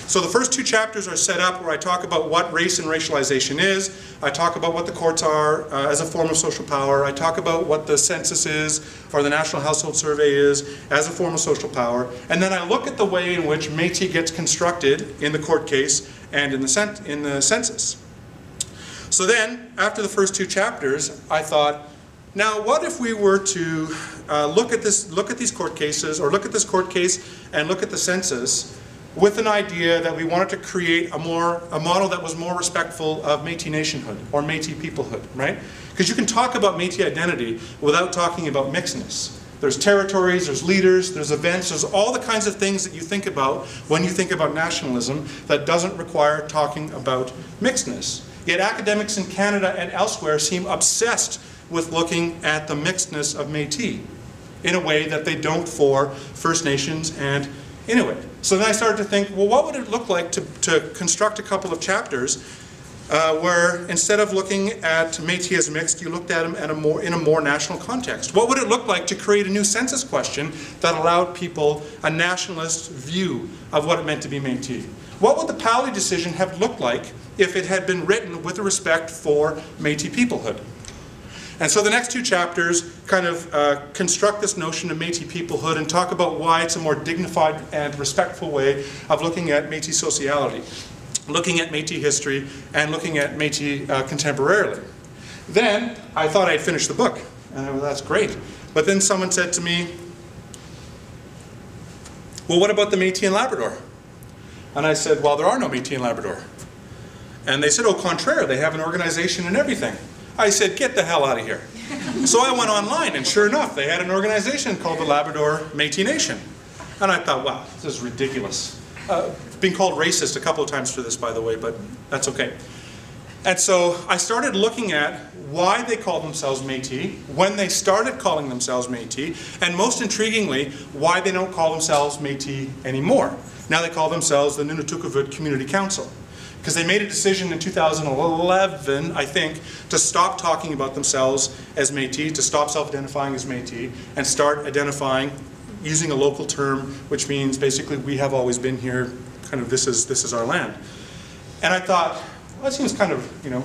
So the first 2 chapters are set up where I talk about what race and racialization is. I talk about what the courts are as a form of social power. I talk about what the census is, or the National Household Survey is, as a form of social power. And then I look at the way in which Métis gets constructed in the court case and in the census. So then, after the first 2 chapters, I thought, now what if we were to look at these court cases, or look at this court case and look at the census, with an idea that we wanted to create a model that was more respectful of Métis nationhood, or Métis peoplehood, right? Because you can talk about Métis identity without talking about mixedness. There's territories, there's leaders, there's events, there's all the kinds of things that you think about when you think about nationalism that doesn't require talking about mixedness. Yet academics in Canada and elsewhere seem obsessed with looking at the mixedness of Métis in a way that they don't for First Nations and Inuit. So then I started to think, well, what would it look like to construct a couple of chapters where instead of looking at Métis as mixed, you looked at them in a more national context? What would it look like to create a new census question that allowed people a nationalist view of what it meant to be Métis? What would the Paoli decision have looked like if it had been written with a respect for Métis peoplehood. And so the next two chapters kind of construct this notion of Métis peoplehood and talk about why it's a more dignified and respectful way of looking at Métis sociality, looking at Métis history, and looking at Métis contemporarily. Then I thought I'd finish the book, and I went, that's great. But then someone said to me, well, what about the Métis in Labrador? And I said, well, there are no Métis in Labrador. And they said, au contraire, they have an organization and everything. I said, get the hell out of here. So I went online, and sure enough, they had an organization called the Labrador Métis Nation. And I thought, wow, this is ridiculous. Being called racist a couple of times for this, by the way, but that's okay. And so I started looking at why they call themselves Métis, when they started calling themselves Métis, and most intriguingly, why they don't call themselves Métis anymore. Now they call themselves the Nunatukovut Community Council. Because they made a decision in 2011, I think, to stop talking about themselves as Métis, to stop self-identifying as Métis, and start identifying using a local term, which means basically we have always been here, kind of this is our land. And I thought, well, that seems kind of, you know,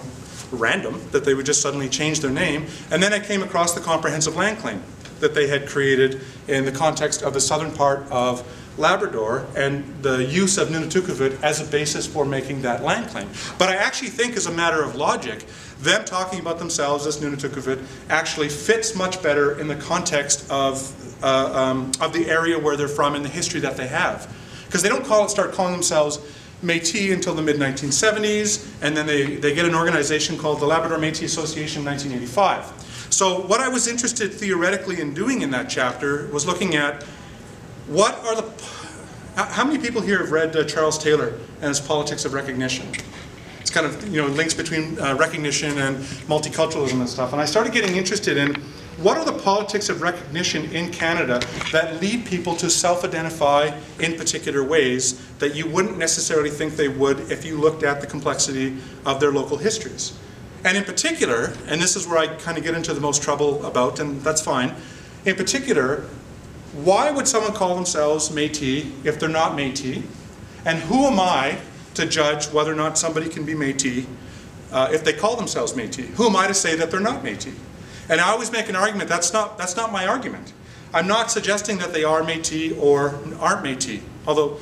random that they would just suddenly change their name. And then I came across the comprehensive land claim that they had created in the context of the southern part of Labrador and the use of Nunatukovut as a basis for making that land claim. But I actually think, as a matter of logic, them talking about themselves as Nunatukovut actually fits much better in the context of the area where they're from and the history that they have. Because they don't start calling themselves Métis until the mid-1970s, and then they get an organization called the Labrador Métis Association in 1985. So what I was interested theoretically in doing in that chapter was looking at what are how many people here have read Charles Taylor and his Politics of Recognition? It's kind of, you know, links between recognition and multiculturalism and stuff. And I started getting interested in what are the politics of recognition in Canada that lead people to self-identify in particular ways that you wouldn't necessarily think they would if you looked at the complexity of their local histories. And in particular, and this is where I kind of get into the most trouble about, and that's fine, in particular, why would someone call themselves Métis if they're not Métis? And who am I to judge whether or not somebody can be Métis if they call themselves Métis? Who am I to say that they're not Métis? And I always make an argument, that's not my argument. I'm not suggesting that they are Métis or aren't Métis, although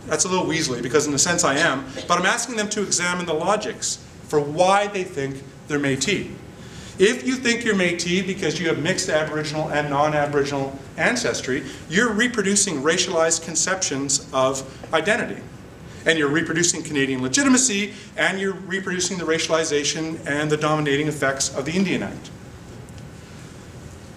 that's a little weaselly because in a sense I am, but I'm asking them to examine the logics for why they think they're Métis. If you think you're Métis because you have mixed Aboriginal and non-Aboriginal ancestry, you're reproducing racialized conceptions of identity. And you're reproducing Canadian legitimacy, and you're reproducing the racialization and the dominating effects of the Indian Act.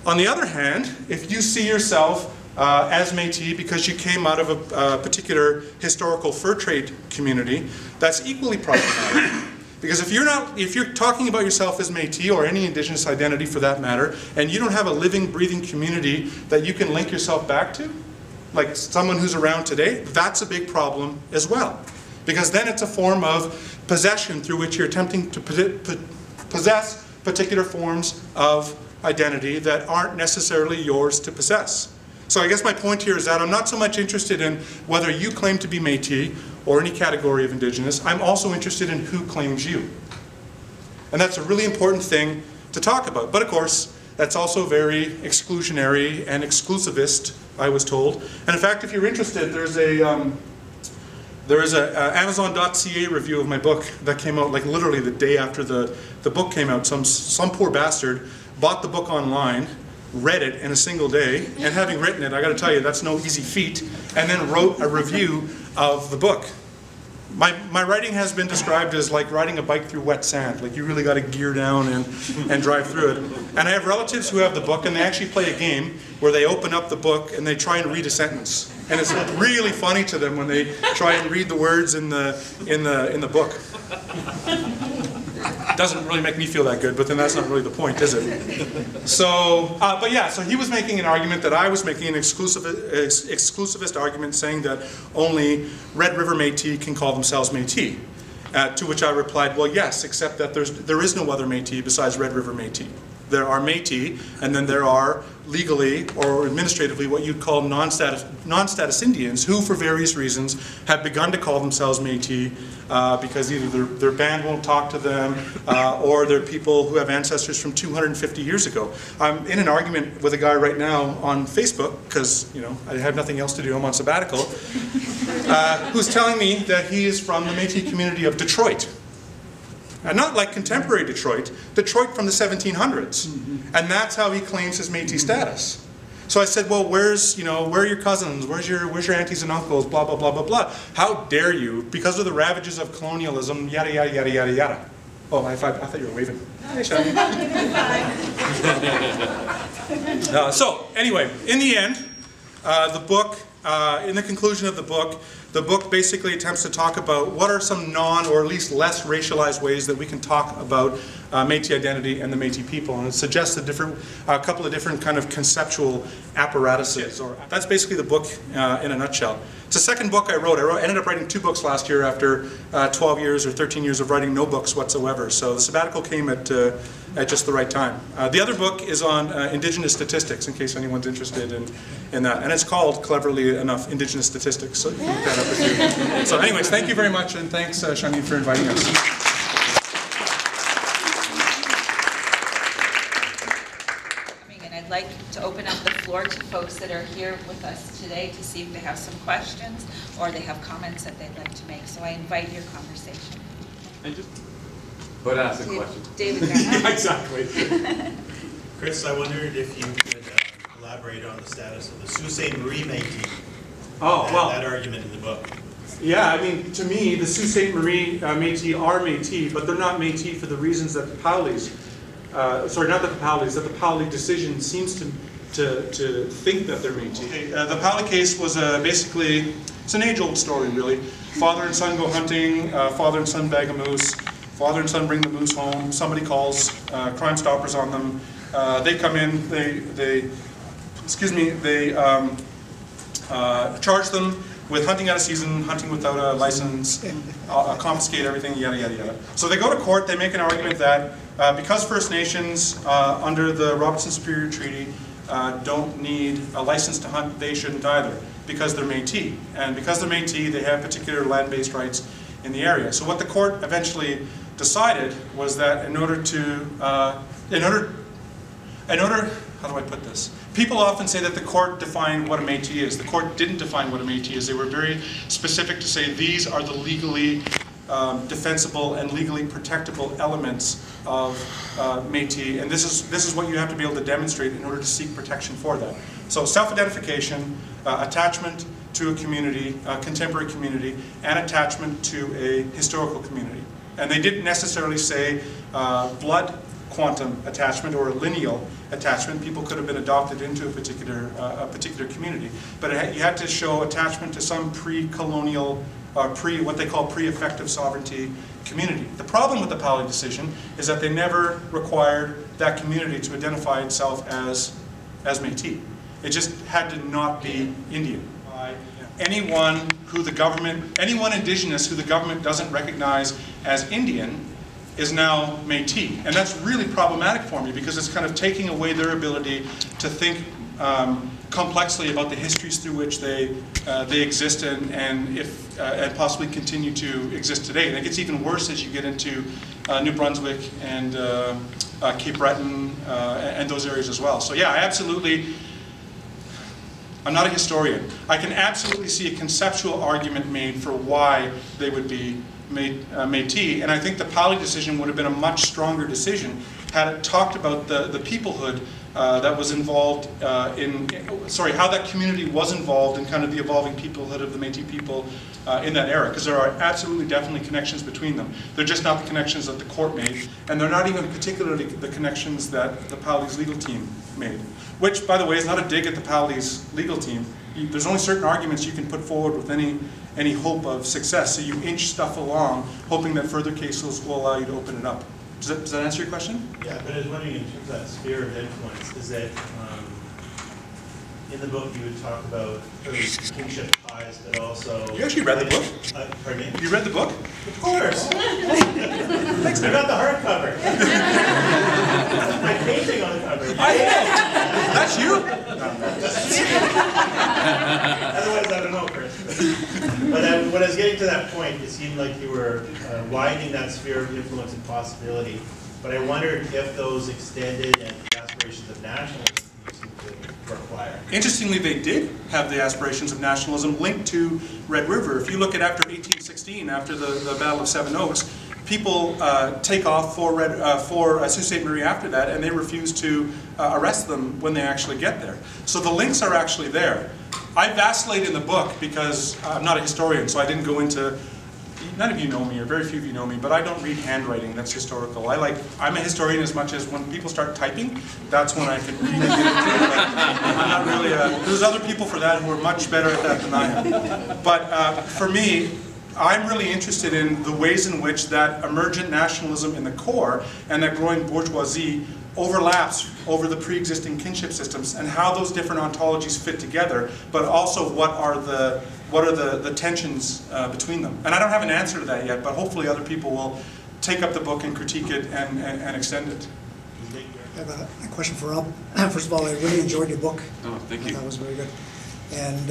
On the other hand, if you see yourself as Métis because you came out of a particular historical fur trade community, that's equally problematic. Because if you're talking about yourself as Métis or any Indigenous identity for that matter, and you don't have a living, breathing community that you can link yourself back to, like someone who's around today, that's a big problem as well. Because then it's a form of possession through which you're attempting to possess particular forms of identity that aren't necessarily yours to possess. So I guess my point here is that I'm not so much interested in whether you claim to be Métis or any category of Indigenous. I'm also interested in who claims you. And that's a really important thing to talk about. But of course, that's also very exclusionary and exclusivist, I was told. And in fact, if you're interested, there's an Amazon.ca review of my book that came out like literally the day after the book came out. Some poor bastard bought the book online, read it in a single day, and having written it, I got to tell you, that's no easy feat, and then wrote a review of the book. My writing has been described as like riding a bike through wet sand. Like you really got to gear down and drive through it. And I have relatives who have the book, and they actually play a game where they open up the book and they try and read a sentence. And it's really funny to them when they try and read the words in the book. Doesn't really make me feel that good, but then that's not really the point, is it? So, but yeah, so he was making an argument that I was making an exclusivist argument, saying that only Red River Métis can call themselves Métis. To which I replied, well, yes, except that there is no other Métis besides Red River Métis. There are Métis, and then there are legally or administratively what you'd call non-status Indians, who for various reasons have begun to call themselves Métis because either their band won't talk to them or they're people who have ancestors from 250 years ago. I'm in an argument with a guy right now on Facebook because, you know, I have nothing else to do, I'm on sabbatical, who's telling me that he is from the Métis community of Detroit. And not like contemporary Detroit, Detroit from the 1700s. And that's how he claims his Métis status. So I said, well, where are your cousins? Where's your aunties and uncles? Blah, blah, blah, blah, blah. How dare you, because of the ravages of colonialism, yada, yada, yada, yada, yada. Oh, I thought you were waving. Hey, Shannon. So, anyway, in the end, the book, in the conclusion of the book basically attempts to talk about what are some non or at least less racialized ways that we can talk about Métis identity and the Métis people, and it suggests a couple of different kind of conceptual apparatuses. That's basically the book in a nutshell. It's the second book I wrote. I ended up writing 2 books last year after 12 years or 13 years of writing no books whatsoever. So the sabbatical came at just the right time. The other book is on Indigenous statistics, in case anyone's interested in that. And it's called, cleverly enough, Indigenous Statistics. So you can look that up with you. So anyways, thank you very much, and thanks, Shauneen, for inviting us. I'd like to open up the floor to folks that are here with us today to see if they have some questions or they have comments that they'd like to make. So I invite your conversation. But ask a question. David Garnett. Exactly. Chris, I wondered if you could elaborate on the status of the Sault Ste. Marie Métis. That argument in the book. Yeah, I mean, to me, the Sault Ste. Marie Métis are Métis, but they're not Métis for the reasons that the Paulis, that the Pauli decision seems to think that they're Métis. Okay, the Pauli case was basically, it's an age-old story, really. Father and son go hunting, father and son bag a moose, father and son bring the moose home, somebody calls Crime Stoppers on them, they come in, they charge them with hunting out of season, hunting without a license, confiscate everything, yada, yada, yada. So they go to court, they make an argument that because First Nations, under the Robertson Superior Treaty, don't need a license to hunt, they shouldn't either, because they're Métis. And because they're Métis, they have particular land-based rights in the area. So what the court eventually decided was that in order, how do I put this? People often say that the court defined what a Métis is. The court didn't define what a Métis is. They were very specific to say these are the legally defensible and legally protectable elements of Métis, and this is what you have to be able to demonstrate in order to seek protection for that. So self-identification, attachment to a community, a contemporary community, and attachment to a historical community. And they didn't necessarily say blood quantum attachment or lineal attachment. People could have been adopted into a particular community, but you had to show attachment to some pre-colonial, what they call pre-effective sovereignty community. The problem with the Pauli decision is that they never required that community to identify itself as Métis. It just had to not be Indian. Anyone indigenous who the government doesn't recognize as Indian is now Métis. And that's really problematic for me because it's kind of taking away their ability to think complexly about the histories through which they exist and possibly continue to exist today. And it gets even worse as you get into New Brunswick and Cape Breton and those areas as well. So yeah, I'm not a historian. I can absolutely see a conceptual argument made for why they would be Métis, and I think the Pauli decision would have been a much stronger decision had it talked about the peoplehood that was involved how that community was involved in kind of the evolving peoplehood of the Métis people in that era, because there are absolutely definitely connections between them. They're just not the connections that the court made, and they're not even particularly the connections that the Pauli's legal team made. Which, by the way, is not a dig at the Pauli's legal team. There's only certain arguments you can put forward with any hope of success, so you inch stuff along, hoping that further cases will allow you to open it up. Does that answer your question? Yeah, but I was wondering in terms of that sphere of influence, is that in the book you would talk about kingship ties, but also... You actually read the book? Pardon me? You read the book? Of course! Thanks, I got the hardcover. My painting on the cover. I know! That That's you? Otherwise, I don't know, Chris. But when I was getting to that point, it seemed like you were widening that sphere of influence and possibility. But I wondered if those extended and the aspirations of nationalism you seem to require. Interestingly, they did have the aspirations of nationalism linked to Red River. If you look at after 1816, after the Battle of Seven Oaks, people take off for Sault Ste. Marie after that, and they refuse to arrest them when they actually get there. So the links are actually there. I vacillate in the book because I'm not a historian, so I didn't go into. None of you know me, or very few of you know me, but I don't read handwriting that's historical. I'm a historian as much as when people start typing, that's when I can really get into it. I'm not really there's other people for that who are much better at that than I am. But for me, I'm really interested in the ways in which that emergent nationalism in the core and that growing bourgeoisie overlaps over the pre-existing kinship systems and how those different ontologies fit together, but also what are the tensions between them. And I don't have an answer to that yet, but hopefully other people will take up the book and critique it and extend it. I have a question for Rob. First of all, I really enjoyed your book. Oh, thank you. That was very good. And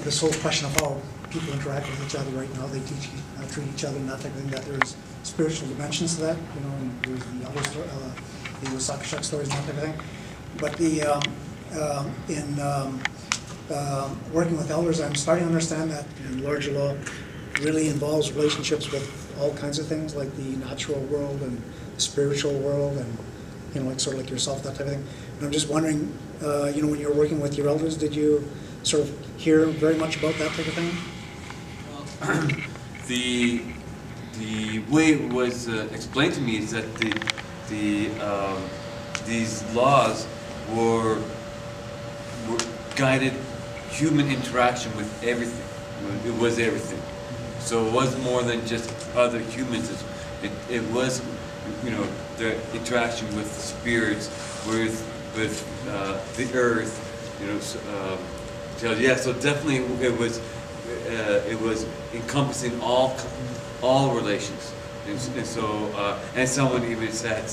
this whole question of how people interact with each other right now, they treat each other and that type of thing, that there's spiritual dimensions to that, and there's the other story, the Sakashak stories and that type of thing. But in working with elders, I'm starting to understand that larger law really involves relationships with all kinds of things, like the natural world and the spiritual world, and like sort of like yourself, that type of thing. And I'm just wondering, when you were working with your elders, did you sort of hear very much about that type of thing? Well, the way it was explained to me is that these laws were guided human interaction with everything. It was everything. So it wasn't more than just other humans. It was, the interaction with the spirits, with the earth. So definitely it was encompassing all relations. And so and someone even said,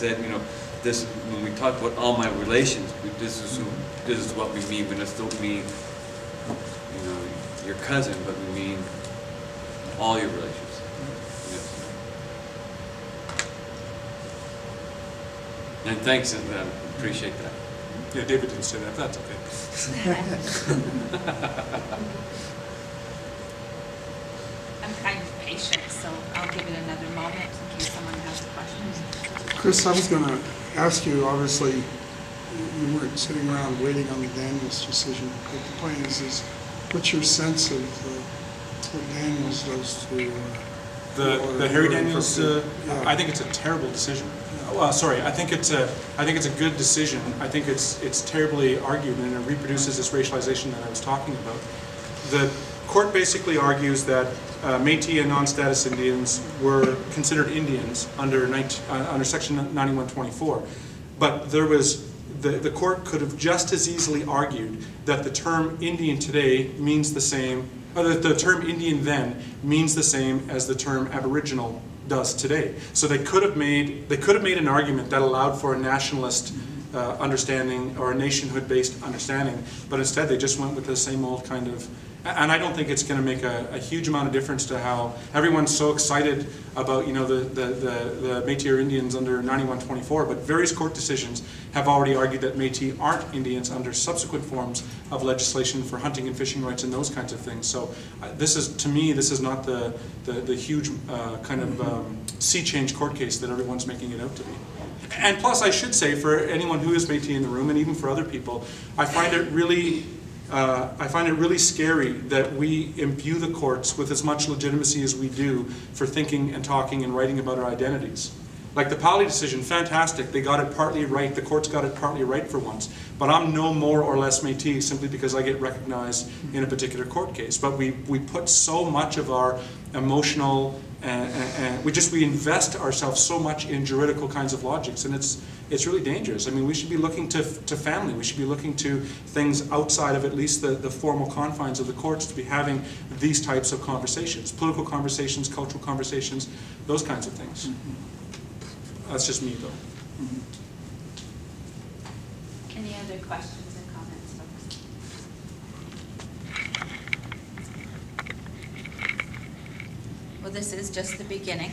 this, when we talk about all my relations, this is what we mean. We just don't mean, your cousin, but we mean all your relations. Yes. And thanks, and appreciate that. Yeah, David didn't say that. That's okay. I'm kind of patient, so I'll give it another moment in case someone has questions. Chris, I was going to ask you, obviously, you weren't sitting around waiting on the Daniels decision, but the point is what's your sense of what Daniels does to... The Harry Daniels, I think it's a terrible decision. I think it's a good decision. I think it's terribly argued, and it reproduces this racialization that I was talking about. The court basically argues that Métis and non-status Indians were considered Indians under Section 9124, but there was the court could have just as easily argued that the term Indian today means the same. The term Indian then means the same as the term Aboriginal does today. So they could have made an argument that allowed for a nationalist understanding or a nationhood-based understanding, but instead they just went with the same old kind of. And I don't think it's going to make a huge amount of difference to how everyone's so excited about the Métis or Indians under 9124, but various court decisions have already argued that Métis aren't Indians under subsequent forms of legislation for hunting and fishing rights and those kinds of things. So to me, this is not the huge kind of sea change court case that everyone's making it out to be. And plus, I should say, for anyone who is Métis in the room, and even for other people, I find it really scary that we imbue the courts with as much legitimacy as we do for thinking and talking and writing about our identities. Like the Pali decision, fantastic, they got it partly right, the courts got it partly right for once, but I'm no more or less Métis simply because I get recognized in a particular court case. But we put so much of our emotional and we invest ourselves so much in juridical kinds of logics, and it's really dangerous. I mean, we should be looking to family. We should be looking to things outside of at least the formal confines of the courts to be having these types of conversations, political conversations, cultural conversations, those kinds of things. That's just me, though. other questions or comments, folks? Well, this is just the beginning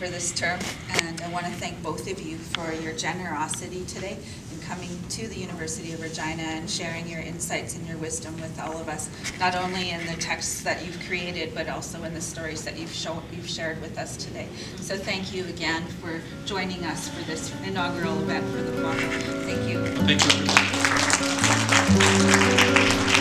for this term, and I want to thank both of you for your generosity today in coming to the University of Regina and sharing your insights and your wisdom with all of us, not only in the texts that you've created, but also in the stories that you've shared with us today. So thank you again for joining us for this inaugural event for the Block. Thank you. Thank you.